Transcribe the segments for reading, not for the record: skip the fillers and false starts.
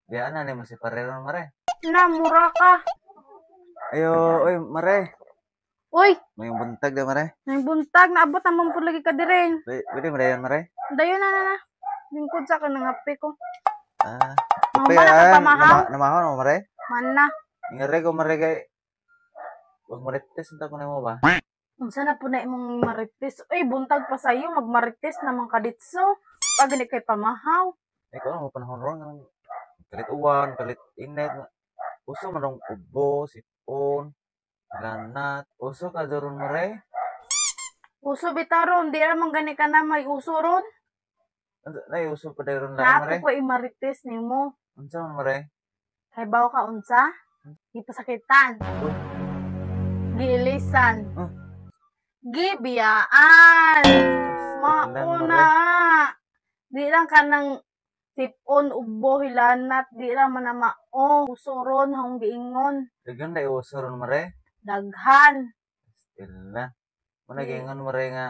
Diyan na ni mo si Pareron mare. Na, mura ka. Ayo, oy mare. Uy, May buntag da mare. may buntag. Naabot naman po lagi ka dirin. Pwede mare yan mare. Dayo na. Lingkod sa ka ng hape ko. Ah, Mga man na pamahaw. namahon mo mare. Man na. Ingare ko mare kay. Wag mo retes unta ko nimo ba? Unsa na po na imong marites? Uy, buntag pa sa'yo. Magmarites naman ka ditso. Pag ni kay pamahaw. Ikaw na mo panahon ron ng kalit uwan, kalit init. Uso man rong ubo, sipon, lanat. Uso ka doron mare. Uso bitaron. Di naman gani ka na may uso ron. Nay uso pa dayon lang mare. Napo ko imarites nimo. Unsa man mare? Kay bawo ka unsa? Di pasakitan. Giilisan. Oh. Gibiyaan. Tilan, Mauna. Di lang ka ng tipon, ubo, hilanat. Di lang man na mao. Usuron, hong giingon. Dagan day uso ron mare. Daghan. Ila. Muna gingon mare nga.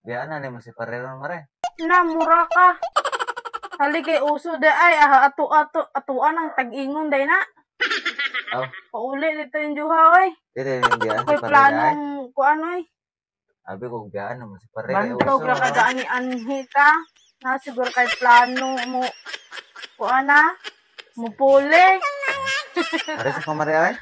Diyan na ni mo si Pareron mare. Na, mura ka. Hali kay uso da ay atuan ang tag-ingon day na. Aw. Pauli dito yung juha oy. Dire diyan si Ako'y Pareron. planong kuan oy. Abi ko diyan na mo si Pareron. Bantog ra ka daan ni anhi ka. Na siguro kay plano mo kuan na. Mupuli. Are sa kamare ay.